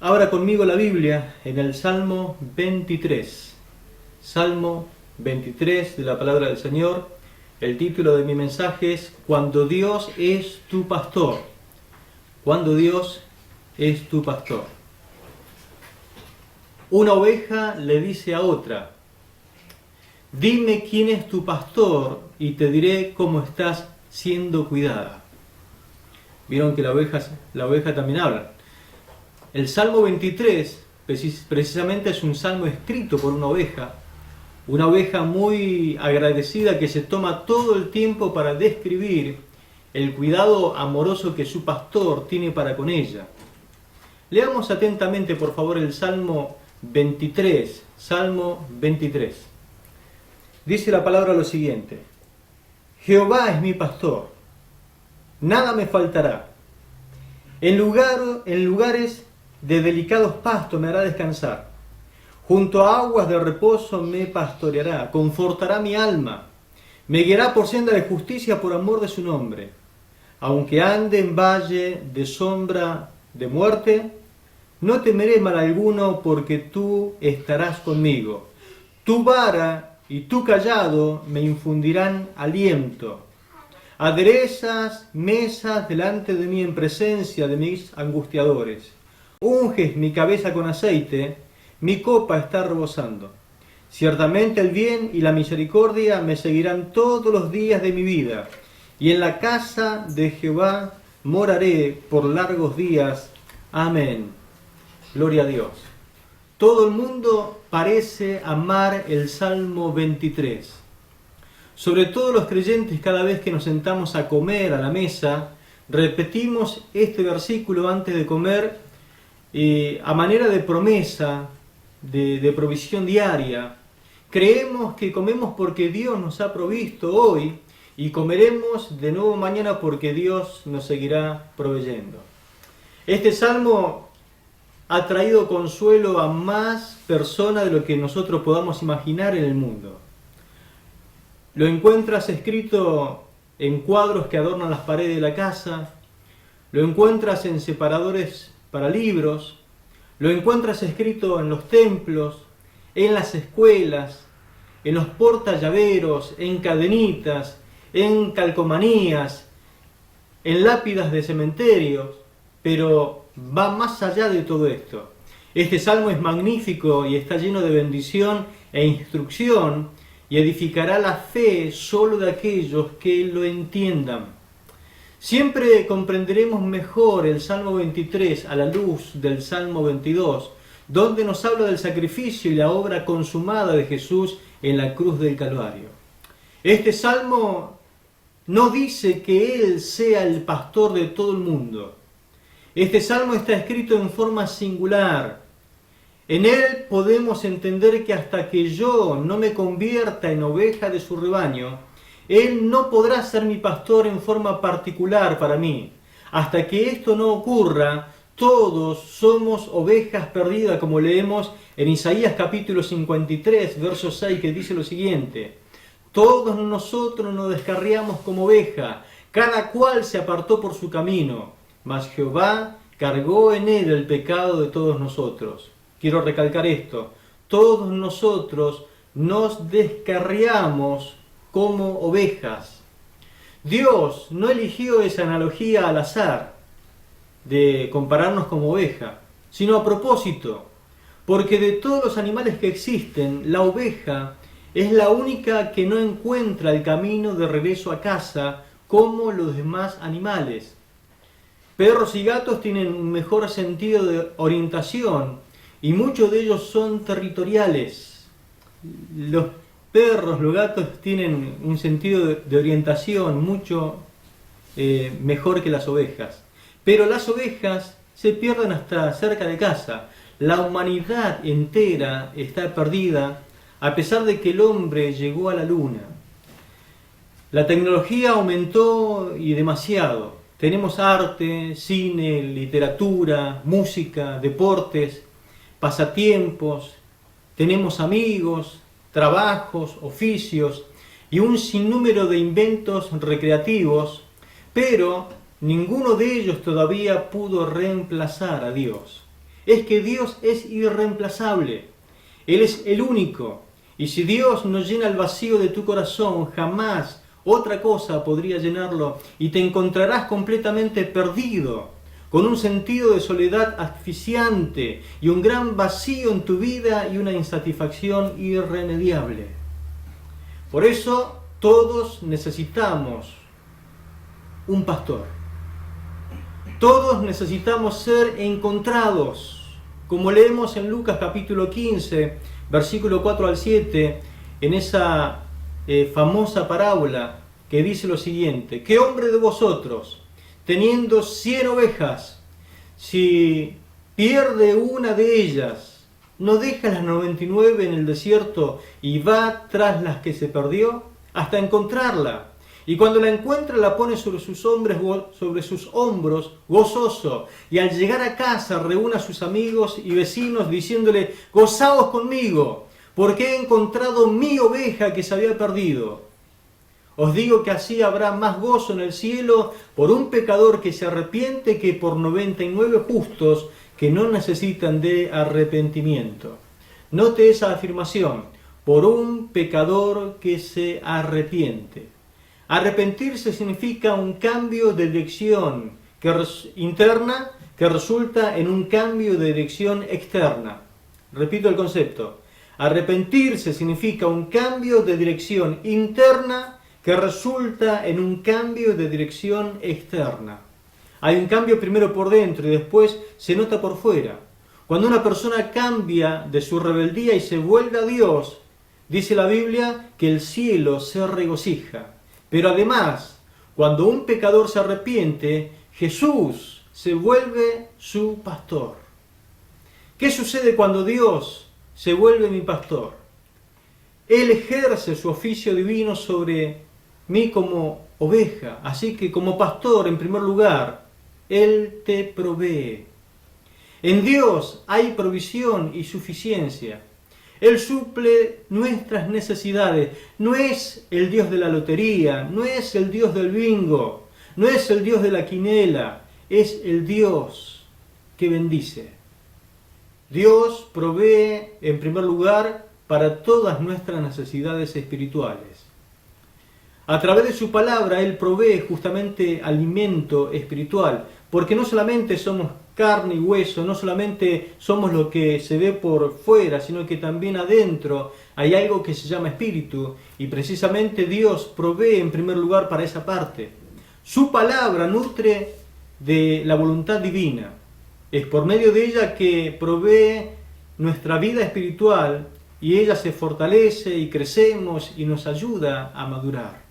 Abra conmigo la Biblia en el Salmo 23. Salmo 23 de la palabra del Señor. El título de mi mensaje es Cuando Dios es tu pastor. Cuando Dios es tu pastor. Una oveja le dice a otra: dime quién es tu pastor y te diré cómo estás siendo cuidada. Vieron que la oveja también habla. El Salmo 23 precisamente es un salmo escrito por una oveja muy agradecida que se toma todo el tiempo para describir el cuidado amoroso que su pastor tiene para con ella. Leamos atentamente, por favor, el Salmo 23. Salmo 23. Dice la palabra lo siguiente: Jehová es mi pastor, nada me faltará. En lugares de delicados pastos me hará descansar. Junto a aguas de reposo me pastoreará, confortará mi alma. Me guiará por senda de justicia por amor de su nombre. Aunque ande en valle de sombra de muerte, no temeré mal alguno, porque tú estarás conmigo. Tu vara y tu cayado me infundirán aliento. Aderezas mesas delante de mí en presencia de mis angustiadores. Unges mi cabeza con aceite, mi copa está rebosando. Ciertamente el bien y la misericordia me seguirán todos los días de mi vida, y en la casa de Jehová moraré por largos días. Amén. Gloria a Dios. Todo el mundo parece amar el Salmo 23. Sobre todo los creyentes, cada vez que nos sentamos a comer a la mesa, repetimos este versículo antes de comer, a manera de promesa, de provisión diaria. Creemos que comemos porque Dios nos ha provisto hoy y comeremos de nuevo mañana porque Dios nos seguirá proveyendo. Este salmo ha traído consuelo a más personas de lo que nosotros podamos imaginar en el mundo. Lo encuentras escrito en cuadros que adornan las paredes de la casa, lo encuentras en separadores para libros, lo encuentras escrito en los templos, en las escuelas, en los portallaveros, en cadenitas, en calcomanías, en lápidas de cementerios, pero va más allá de todo esto. Este salmo es magnífico y está lleno de bendición e instrucción, y edificará la fe solo de aquellos que lo entiendan. Siempre comprenderemos mejor el Salmo 23 a la luz del Salmo 22, donde nos habla del sacrificio y la obra consumada de Jesús en la cruz del Calvario. Este Salmo no dice que Él sea el pastor de todo el mundo. Este Salmo está escrito en forma singular. En él podemos entender que hasta que yo no me convierta en oveja de su rebaño, Él no podrá ser mi pastor en forma particular para mí. Hasta que esto no ocurra, todos somos ovejas perdidas, como leemos en Isaías capítulo 53, verso 6, que dice lo siguiente: todos nosotros nos descarriamos como oveja, cada cual se apartó por su camino, mas Jehová cargó en él el pecado de todos nosotros. Quiero recalcar esto: todos nosotros nos descarriamos como ovejas. Dios no eligió esa analogía al azar de compararnos como oveja, sino a propósito, porque de todos los animales que existen, la oveja es la única que no encuentra el camino de regreso a casa como los demás animales. Perros y gatos tienen un mejor sentido de orientación y muchos de ellos son territoriales. Los perros, los gatos tienen un sentido de orientación mucho mejor que las ovejas. Pero las ovejas se pierden hasta cerca de casa. La humanidad entera está perdida a pesar de que el hombre llegó a la luna. La tecnología aumentó y demasiado. Tenemos arte, cine, literatura, música, deportes, pasatiempos, tenemos amigos, trabajos, oficios y un sinnúmero de inventos recreativos, pero ninguno de ellos todavía pudo reemplazar a Dios. es que Dios es irreemplazable. Él es el único. Y si Dios no llena el vacío de tu corazón, jamás otra cosa podría llenarlo y te encontrarás completamente perdido, con un sentido de soledad asfixiante y un gran vacío en tu vida y una insatisfacción irremediable. Por eso todos necesitamos un pastor. Todos necesitamos ser encontrados, como leemos en Lucas capítulo 15, versículo 4 al 7, en esa famosa parábola que dice lo siguiente: ¿qué hombre de vosotros, teniendo 100 ovejas, si pierde una de ellas, no deja las 99 en el desierto y va tras las que se perdió hasta encontrarla? Y cuando la encuentra, la pone sobre sus hombros gozoso, y al llegar a casa reúne a sus amigos y vecinos diciéndole: gozaos conmigo, porque he encontrado mi oveja que se había perdido. Os digo que así habrá más gozo en el cielo por un pecador que se arrepiente que por 99 justos que no necesitan de arrepentimiento. Note esa afirmación: por un pecador que se arrepiente. Arrepentirse significa un cambio de dirección interna que resulta en un cambio de dirección externa. Repito el concepto. Arrepentirse significa un cambio de dirección interna que resulta en un cambio de dirección externa. Hay un cambio primero por dentro y después se nota por fuera. Cuando una persona cambia de su rebeldía y se vuelve a Dios, dice la Biblia que el cielo se regocija. Pero además, cuando un pecador se arrepiente, Jesús se vuelve su pastor. ¿Qué sucede cuando Dios se vuelve mi pastor? Él ejerce su oficio divino sobre mí como oveja. Así que como pastor, en primer lugar, Él te provee. En Dios hay provisión y suficiencia. Él suple nuestras necesidades. No es el Dios de la lotería, no es el Dios del bingo, no es el Dios de la quinela, es el Dios que bendice. Dios provee en primer lugar para todas nuestras necesidades espirituales. A través de su palabra Él provee justamente alimento espiritual, porque no solamente somos carne y hueso, no solamente somos lo que se ve por fuera, sino que también adentro hay algo que se llama espíritu, y precisamente Dios provee en primer lugar para esa parte. Su palabra nutre de la voluntad divina. Es por medio de ella que provee nuestra vida espiritual y ella se fortalece y crecemos y nos ayuda a madurar.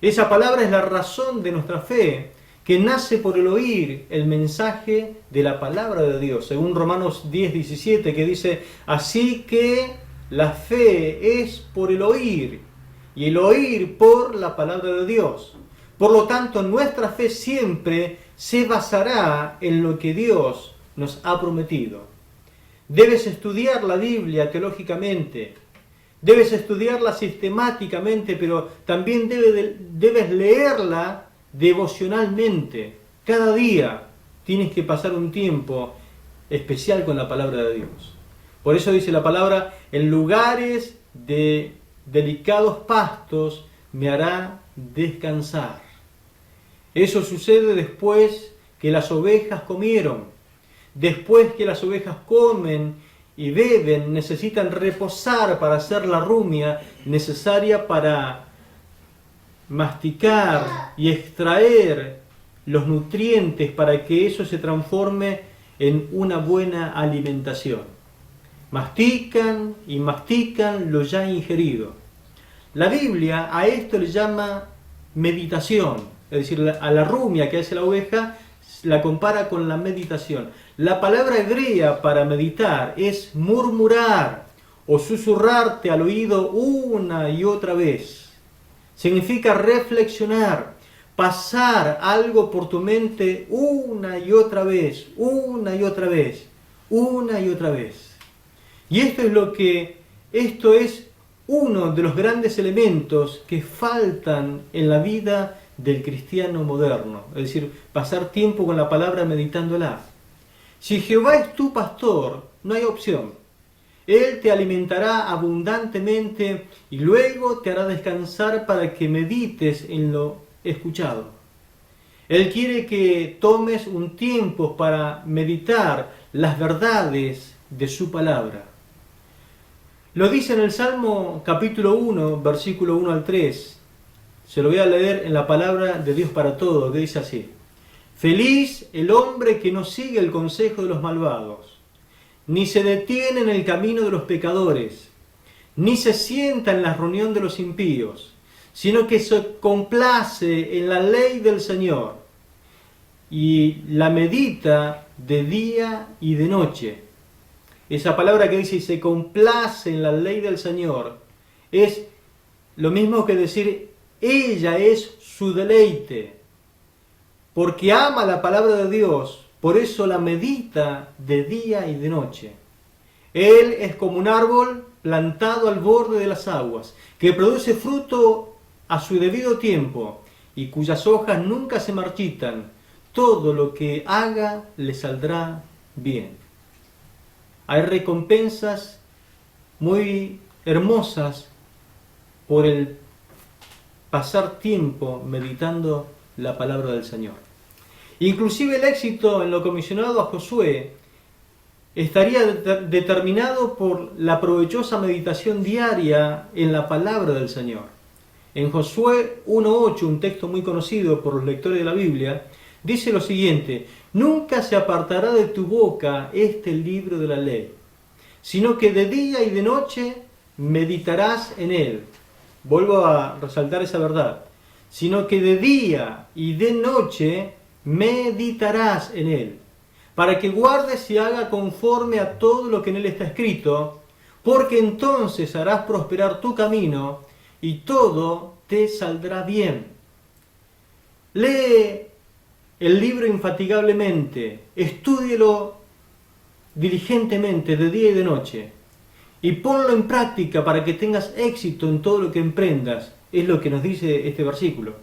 Esa palabra es la razón de nuestra fe, que nace por el oír el mensaje de la palabra de Dios, según Romanos 10:17, que dice: así que la fe es por el oír, y el oír por la palabra de Dios. Por lo tanto, nuestra fe siempre se basará en lo que Dios nos ha prometido. Debes estudiar la Biblia teológicamente, debes estudiarla sistemáticamente, pero también debes leerla devocionalmente. Cada día tienes que pasar un tiempo especial con la palabra de Dios. Por eso dice la palabra: en lugares de delicados pastos me hará descansar. Eso sucede después que las ovejas comieron. Después que las ovejas comen y beben, necesitan reposar para hacer la rumia necesaria para masticar y extraer los nutrientes para que eso se transforme en una buena alimentación. Mastican y mastican lo ya ingerido. La Biblia a esto le llama meditación, es decir, a la rumia que hace la oveja la compara con la meditación. La palabra hebrea para meditar es murmurar o susurrarte al oído una y otra vez. Significa reflexionar, pasar algo por tu mente una y otra vez, una y otra vez, una y otra vez. Y esto es uno de los grandes elementos que faltan en la vida del cristiano moderno, es decir, pasar tiempo con la palabra meditándola. Si Jehová es tu pastor, no hay opción. Él te alimentará abundantemente y luego te hará descansar para que medites en lo escuchado. Él quiere que tomes un tiempo para meditar las verdades de su palabra. Lo dice en el Salmo capítulo 1, versículo 1 al 3. Se lo voy a leer en la palabra de Dios para todos, que dice así: Feliz el hombre que no sigue el consejo de los malvados, ni se detiene en el camino de los pecadores, ni se sienta en la reunión de los impíos, sino que se complace en la ley del Señor y la medita de día y de noche. Esa palabra que dice se complace en la ley del Señor es lo mismo que decir ella es su deleite, porque ama la palabra de Dios, por eso la medita de día y de noche. Él es como un árbol plantado al borde de las aguas, que produce fruto a su debido tiempo y cuyas hojas nunca se marchitan. Todo lo que haga le saldrá bien. Hay recompensas muy hermosas por el pasar tiempo meditando la palabra del Señor. Inclusive el éxito en lo comisionado a Josué estaría determinado por la provechosa meditación diaria en la palabra del Señor. En Josué 1:8, un texto muy conocido por los lectores de la Biblia, dice lo siguiente: nunca se apartará de tu boca este libro de la ley, sino que de día y de noche meditarás en él. Vuelvo a resaltar esa verdad. Sino que de día y de noche meditarás en él, para que guardes y haga conforme a todo lo que en él está escrito, porque entonces harás prosperar tu camino y todo te saldrá bien. Lee el libro infatigablemente, estúdielo diligentemente de día y de noche y ponlo en práctica para que tengas éxito en todo lo que emprendas. Es lo que nos dice este versículo.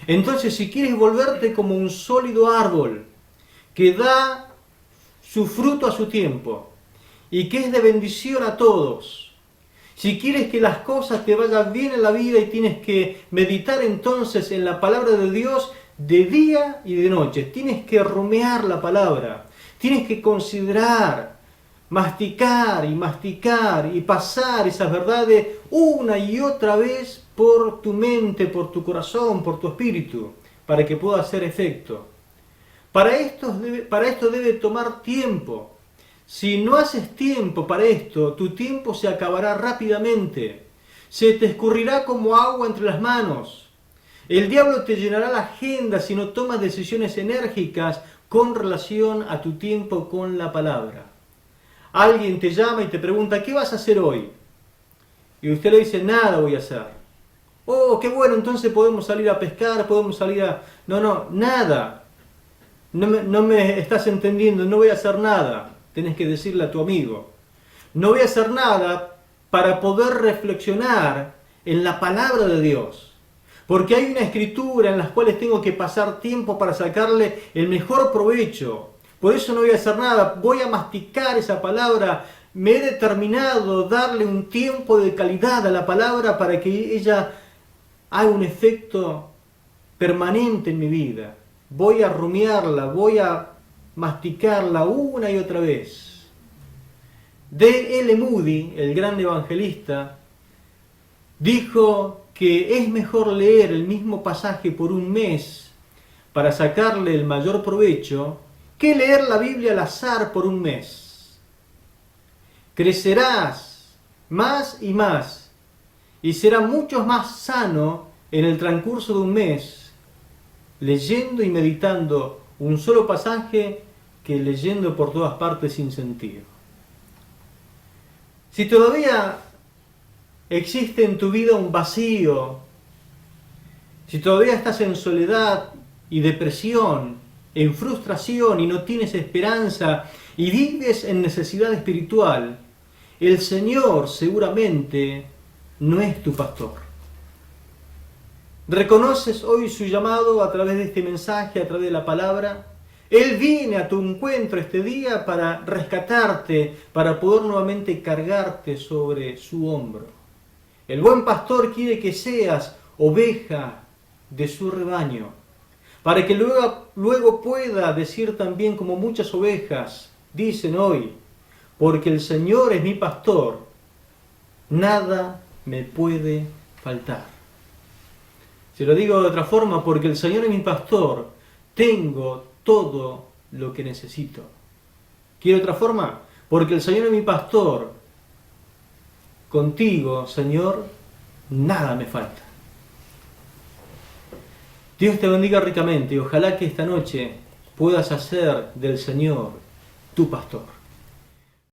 Entonces, si quieres volverte como un sólido árbol que da su fruto a su tiempo y que es de bendición a todos, si quieres que las cosas te vayan bien en la vida y tienes que meditar entonces en la palabra de Dios de día y de noche, tienes que rumiar la palabra, tienes que considerar, masticar y pasar esas verdades una y otra vez por tu mente, por tu corazón, por tu espíritu, para que pueda hacer efecto. Para esto debe tomar tiempo. Si no haces tiempo para esto, tu tiempo se acabará rápidamente. Se te escurrirá como agua entre las manos. El diablo te llenará la agenda si no tomas decisiones enérgicas con relación a tu tiempo con la palabra. Alguien te llama y te pregunta, ¿qué vas a hacer hoy? Y usted le dice, nada voy a hacer. Oh, qué bueno, entonces podemos salir a pescar, podemos salir a... No, nada. No me estás entendiendo, no voy a hacer nada. Tenés que decirle a tu amigo. No voy a hacer nada para poder reflexionar en la palabra de Dios. Porque hay una escritura en las cuales tengo que pasar tiempo para sacarle el mejor provecho. Por eso no voy a hacer nada, voy a masticar esa palabra. Me he determinado darle un tiempo de calidad a la palabra para que ella haga un efecto permanente en mi vida. Voy a rumiarla, voy a masticarla una y otra vez. D.L. Moody, el gran evangelista, dijo que es mejor leer el mismo pasaje por un mes para sacarle el mayor provecho que leer la Biblia al azar por un mes. Crecerás más y más y será mucho más sano en el transcurso de un mes leyendo y meditando un solo pasaje que leyendo por todas partes sin sentido. Si todavía existe en tu vida un vacío, si todavía estás en soledad y depresión, en frustración y no tienes esperanza y vives en necesidad espiritual, el Señor seguramente no es tu pastor. ¿Reconoces hoy su llamado a través de este mensaje, a través de la palabra? Él viene a tu encuentro este día para rescatarte, para poder nuevamente cargarte sobre su hombro. El buen pastor quiere que seas oveja de su rebaño, para que luego pueda decir también, como muchas ovejas dicen hoy, porque el Señor es mi pastor, nada me puede faltar. Se lo digo de otra forma, porque el Señor es mi pastor, tengo todo lo que necesito. ¿Quiere otra forma? Porque el Señor es mi pastor, contigo, Señor, nada me falta. Dios te bendiga ricamente y ojalá que esta noche puedas hacer del Señor tu pastor.